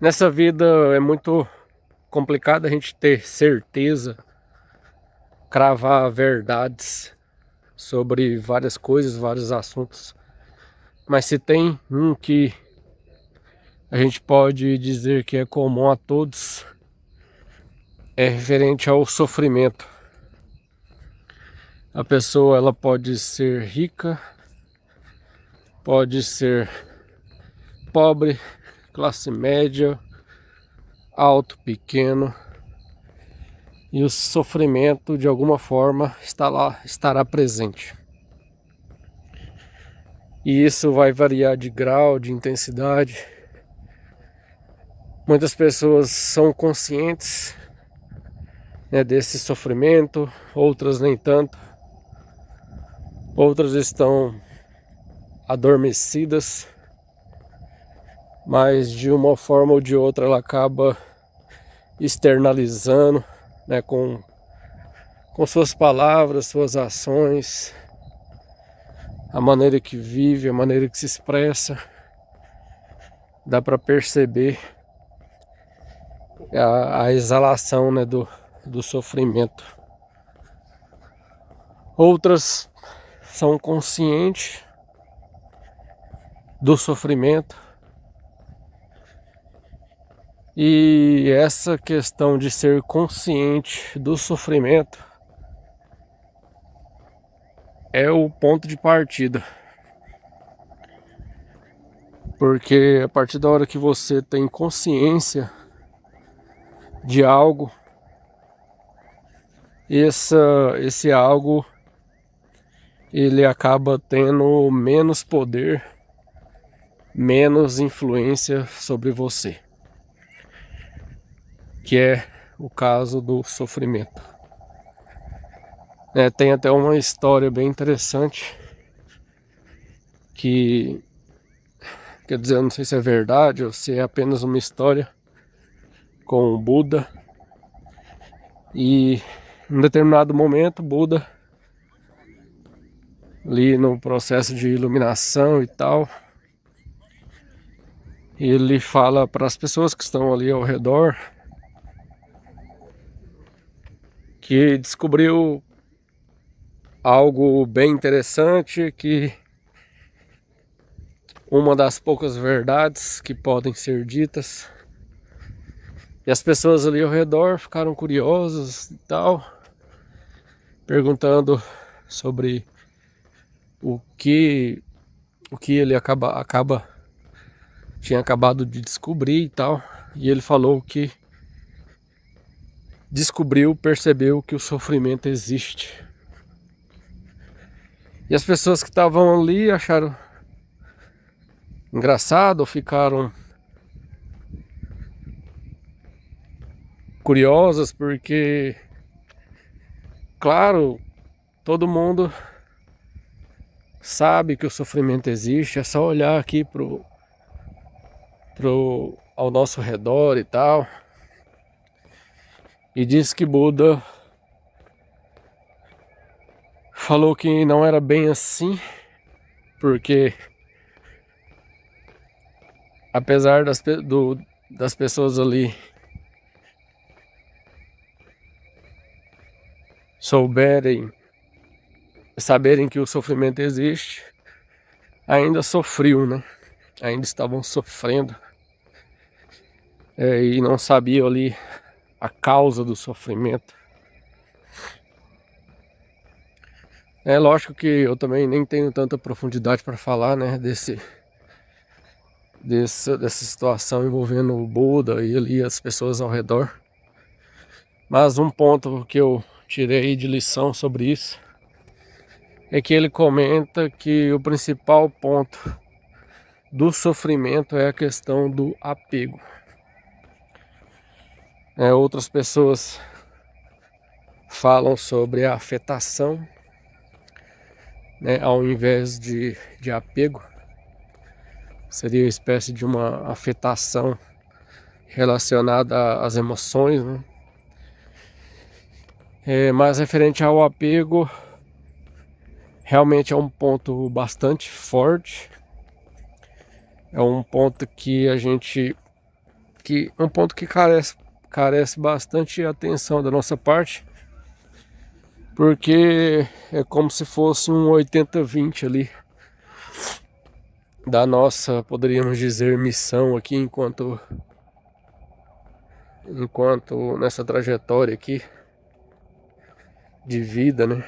Nessa vida é muito complicado a gente ter certeza, cravar verdades sobre várias coisas, vários assuntos. Mas se tem um que a gente pode dizer que é comum a todos, é referente ao sofrimento. A pessoa ela pode ser rica, pode ser pobre, classe média, alto, pequeno, e o sofrimento de alguma forma estará presente. E isso vai variar de grau, de intensidade. Muitas pessoas são conscientes, né, desse sofrimento, outras nem tanto. Outras estão adormecidas, mas de uma forma ou de outra ela acaba externalizando, né, com suas palavras, suas ações, a maneira que vive, a maneira que se expressa. Dá para perceber a exalação, né, do sofrimento. Outras são conscientes do sofrimento, e essa questão de ser consciente do sofrimento é o ponto de partida, porque a partir da hora que você tem consciência de algo, esse algo ele acaba tendo menos poder, menos influência sobre você, que é o caso do sofrimento. Tem até uma história bem interessante que, quer dizer, eu não sei se é verdade ou se é apenas uma história, com o Buda. E em um determinado momento, Buda, ali no processo de iluminação e tal, ele fala para as pessoas que estão ali ao redor que descobriu algo bem interessante, que uma das poucas verdades que podem ser ditas. E as pessoas ali ao redor ficaram curiosas e tal, perguntando sobre o que ele tinha acabado de descobrir e tal. E ele falou que percebeu que o sofrimento existe. E as pessoas que estavam ali acharam engraçado, ou ficaram curiosas, porque, claro, todo mundo sabe que o sofrimento existe, é só olhar aqui ao nosso redor e tal. E diz que Buda falou que não era bem assim, porque apesar das pessoas ali saberem que o sofrimento existe, ainda sofriam, né? Ainda estavam sofrendo, e não sabiam ali a causa do sofrimento. É lógico que eu também nem tenho tanta profundidade para falar, né, dessa situação envolvendo o Buda e ali as pessoas ao redor. Mas um ponto que eu tirei de lição sobre isso é que ele comenta que o principal ponto do sofrimento é a questão do apego. Outras pessoas falam sobre a afetação, né, ao invés de apego. Seria uma espécie de uma afetação relacionada às emoções, né? Mas referente ao apego, realmente é um ponto bastante forte. É um ponto que um ponto que carece bastante atenção da nossa parte, porque é como se fosse um 80-20 ali da nossa, poderíamos dizer, missão aqui enquanto nessa trajetória aqui de vida, né?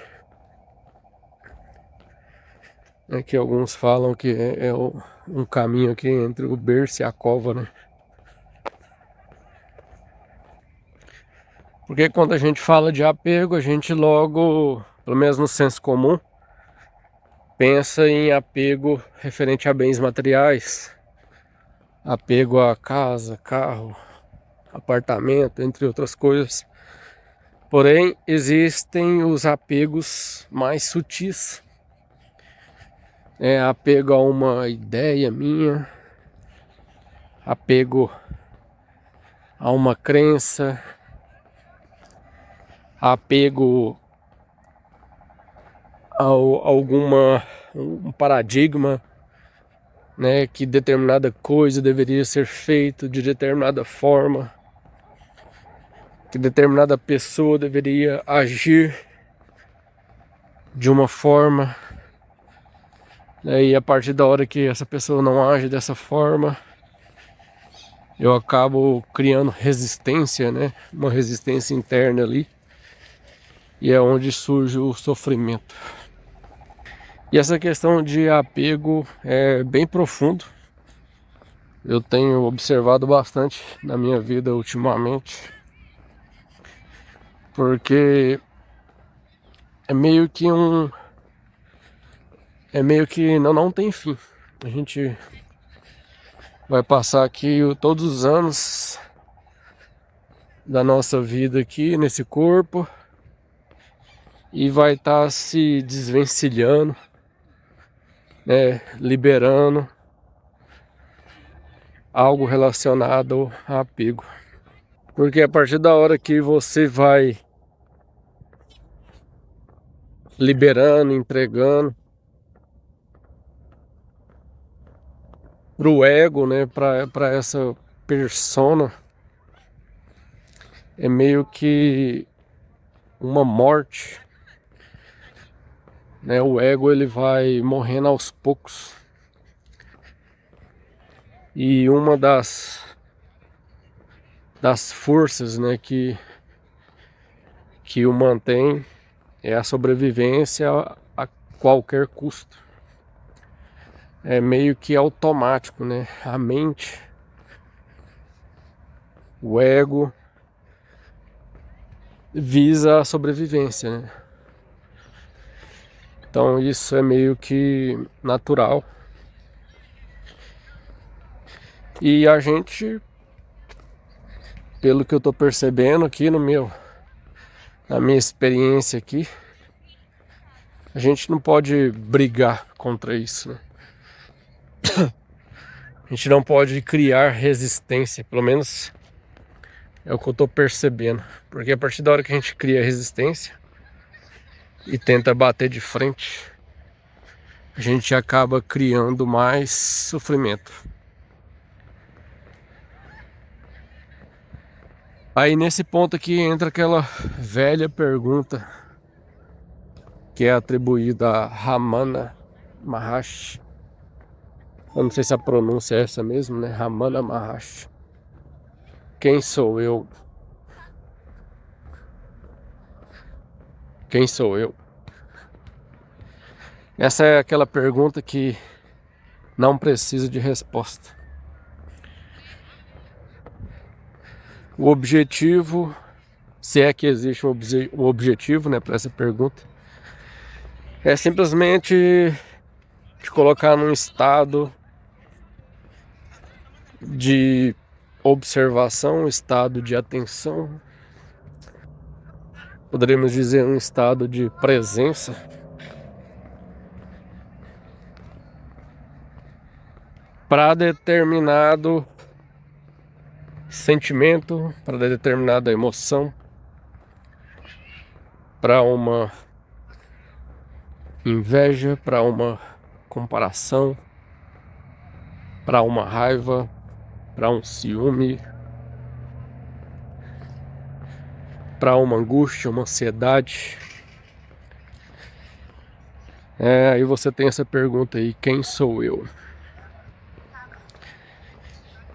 É que alguns falam que um caminho aqui entre o berço e a cova, né? Porque quando a gente fala de apego, a gente logo, pelo menos no senso comum, pensa em apego referente a bens materiais, apego a casa, carro, apartamento, entre outras coisas. Porém, existem os apegos mais sutis. Apego a uma ideia minha, apego a uma crença, apego a um paradigma, né, que determinada coisa deveria ser feita de determinada forma, que determinada pessoa deveria agir de uma forma, né, e a partir da hora que essa pessoa não age dessa forma, eu acabo criando resistência, né, uma resistência interna ali, e é onde surge o sofrimento. E essa questão de apego é bem profundo. Eu tenho observado bastante na minha vida ultimamente, porque é meio que não tem fim. A gente vai passar aqui todos os anos da nossa vida aqui nesse corpo e vai estar se desvencilhando, né, liberando algo relacionado a apego. Porque a partir da hora que você vai liberando, entregando pro ego, né, para essa persona, é meio que uma morte, né? O ego ele vai morrendo aos poucos. E uma das forças, né, que o mantém é a sobrevivência a qualquer custo. É meio que automático, né? A mente, o ego visa a sobrevivência, né? Então isso é meio que natural. E a gente, pelo que eu tô percebendo aqui na minha experiência aqui, a gente não pode brigar contra isso, né? A gente não pode criar resistência, pelo menos é o que eu tô percebendo. Porque a partir da hora que a gente cria resistência e tenta bater de frente, a gente acaba criando mais sofrimento. Aí nesse ponto aqui entra aquela velha pergunta que é atribuída a Ramana Maharshi. Eu não sei se a pronúncia é essa mesmo, né? Ramana Maharshi. Quem sou eu? Quem sou eu? Essa é aquela pergunta que não precisa de resposta. O objetivo, se é que existe um objetivo, né, para essa pergunta, é simplesmente te colocar num estado de observação, um estado de atenção, poderíamos dizer um estado de presença, para determinado sentimento, para determinada emoção, para uma inveja, para uma comparação, para uma raiva, para um ciúme, para uma angústia, uma ansiedade. Aí você tem essa pergunta aí, quem sou eu?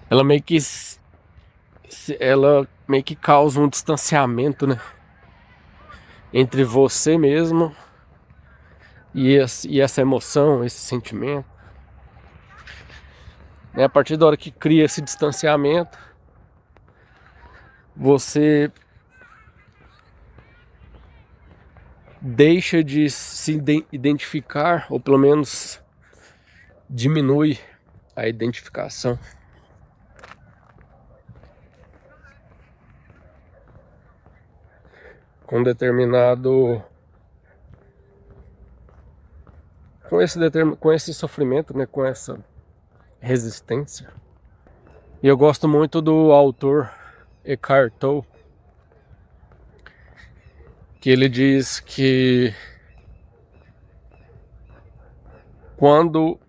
Ela meio que causa um distanciamento, né, entre você mesmo e essa emoção, esse sentimento. A partir da hora que cria esse distanciamento, você deixa de se identificar, ou pelo menos diminui a identificação. Com esse sofrimento, né, com essa resistência. E eu gosto muito do autor Eckhart Tolle, que ele diz que quando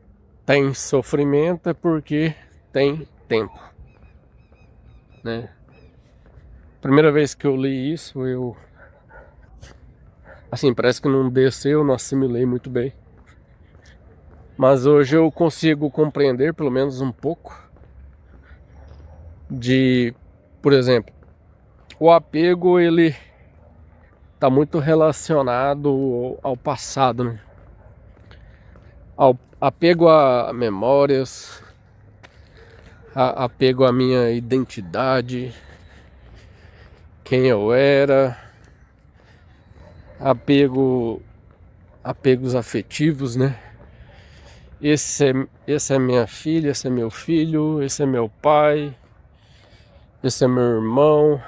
tem sofrimento é porque tem tempo, né? Primeira vez que eu li isso, assim, parece que não desceu, não assimilei muito bem. Mas hoje eu consigo compreender, pelo menos um pouco, por exemplo, o apego, ele tá muito relacionado ao passado, né? Ao apego a memórias, apego à minha identidade, quem eu era, apegos afetivos, né? Esse é minha filha, esse é meu filho, esse é meu pai, esse é meu irmão.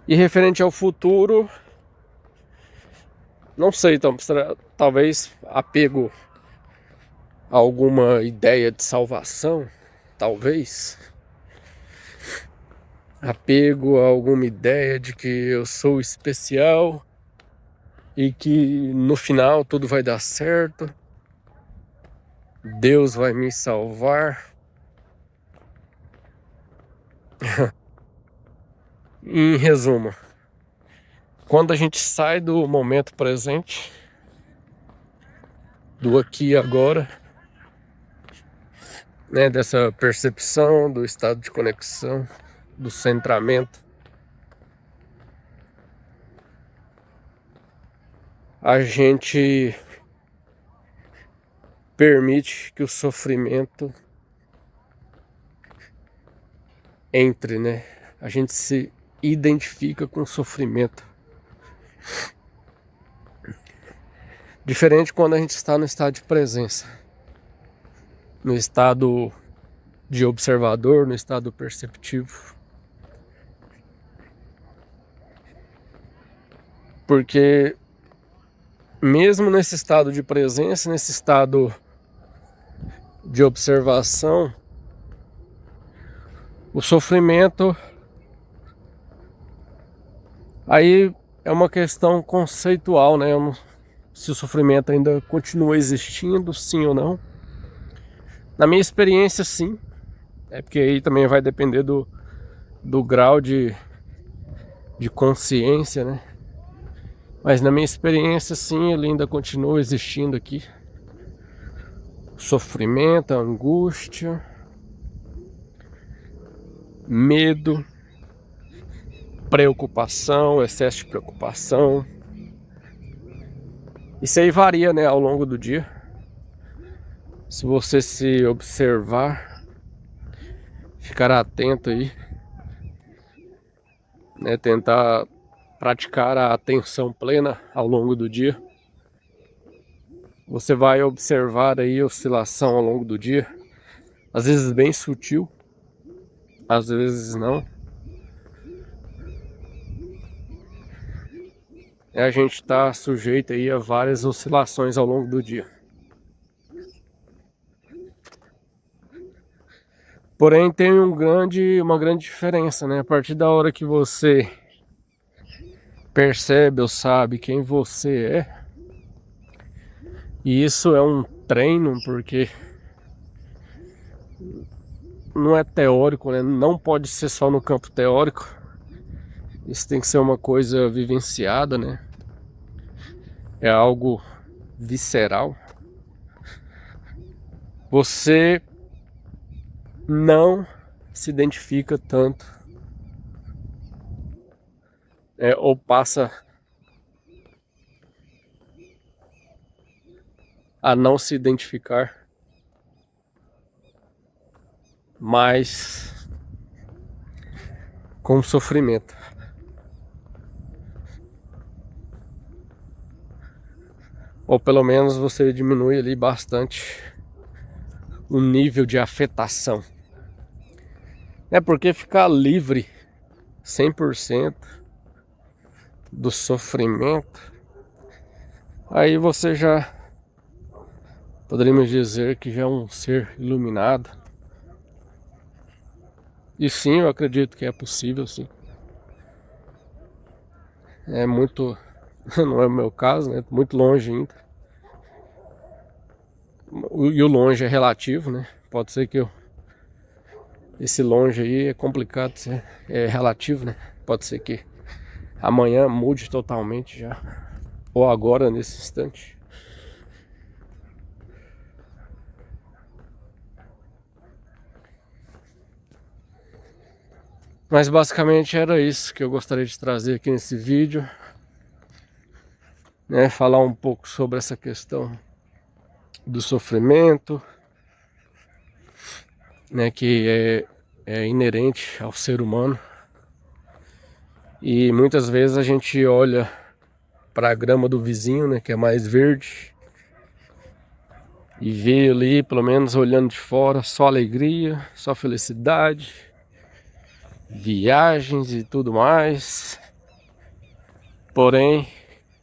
E referente ao futuro, não sei, então, talvez apego a alguma ideia de salvação, talvez. Apego a alguma ideia de que eu sou especial e que no final tudo vai dar certo. Deus vai me salvar. Em resumo, quando a gente sai do momento presente, do aqui e agora, né, dessa percepção do estado de conexão, do centramento, a gente permite que o sofrimento entre, né? A gente se identifica com o sofrimento. Diferente quando a gente está no estado de presença, no estado de observador, no estado perceptivo. Porque mesmo nesse estado de presença, nesse estado de observação, o sofrimento aí é uma questão conceitual, né? Se o sofrimento ainda continua existindo, sim ou não. Na minha experiência, sim. É porque aí também vai depender do grau de consciência, né? Mas na minha experiência, sim, ele ainda continua existindo aqui. Sofrimento, angústia, medo, preocupação, excesso de preocupação. Isso aí varia, né, ao longo do dia. Se você se observar, ficar atento aí, né, tentar praticar a atenção plena ao longo do dia, você vai observar aí oscilação ao longo do dia, às vezes bem sutil, às vezes não. A gente está sujeito aí a várias oscilações ao longo do dia. Porém, tem uma grande diferença, né? A partir da hora que você percebe ou sabe quem você é, e isso é um treino, porque não é teórico, né? Não pode ser só no campo teórico. Isso tem que ser uma coisa vivenciada, né? É algo visceral. Você não se identifica tanto, ou passa a não se identificar mais com o sofrimento. Ou pelo menos você diminui ali bastante o nível de afetação. É porque ficar livre 100% do sofrimento, aí você já poderíamos dizer que já é um ser iluminado. E sim, eu acredito que é possível, sim. É muito, não é o meu caso, né? Muito longe ainda. E o longe é relativo, né? Pode ser que esse longe aí é complicado, é relativo, né? Pode ser que amanhã mude totalmente já, ou agora nesse instante. Mas basicamente era isso que eu gostaria de trazer aqui nesse vídeo, né? Falar um pouco sobre essa questão do sofrimento, né? Que é inerente ao ser humano. E muitas vezes a gente olha para a grama do vizinho, né? Que é mais verde, e vê ali, pelo menos olhando de fora, só alegria, só felicidade, viagens e tudo mais. Porém,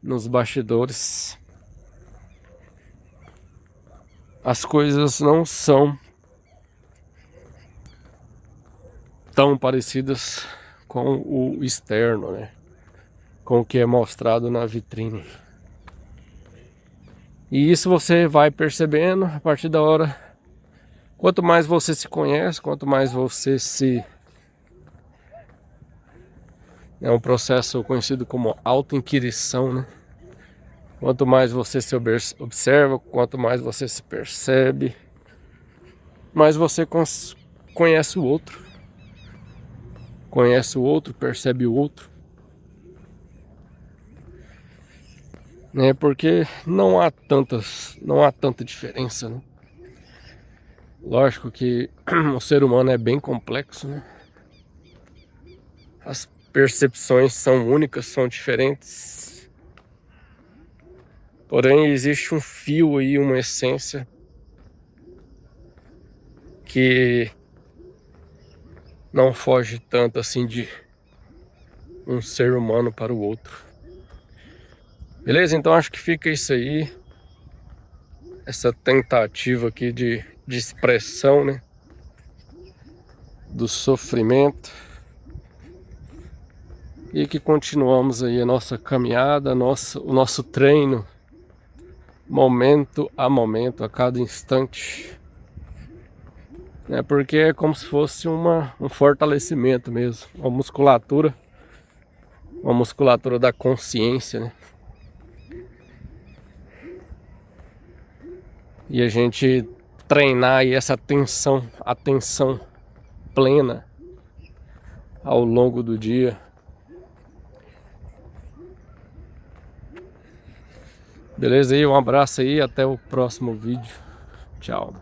nos bastidores, as coisas não são tão parecidas com o externo, né? Com o que é mostrado na vitrine. E isso você vai percebendo a partir da hora. Quanto mais você se conhece, quanto mais você se... É um processo conhecido como auto-inquirição, né? Quanto mais você se observa, quanto mais você se percebe, mais você conhece o outro. Conhece o outro, percebe o outro. Né? Porque não há tanta diferença, né? Lógico que o ser humano é bem complexo, né? As percepções são únicas, são diferentes. Porém, existe um fio aí, uma essência que não foge tanto assim de um ser humano para o outro. Beleza? Então acho que fica isso aí. Essa tentativa aqui de expressão, né? Do sofrimento. E que continuamos aí a nossa caminhada, o nosso treino, momento, a cada instante. Porque é como se fosse um fortalecimento mesmo, uma musculatura da consciência, né? E a gente treinar aí essa atenção plena ao longo do dia. Beleza aí? Um abraço aí, até o próximo vídeo. Tchau.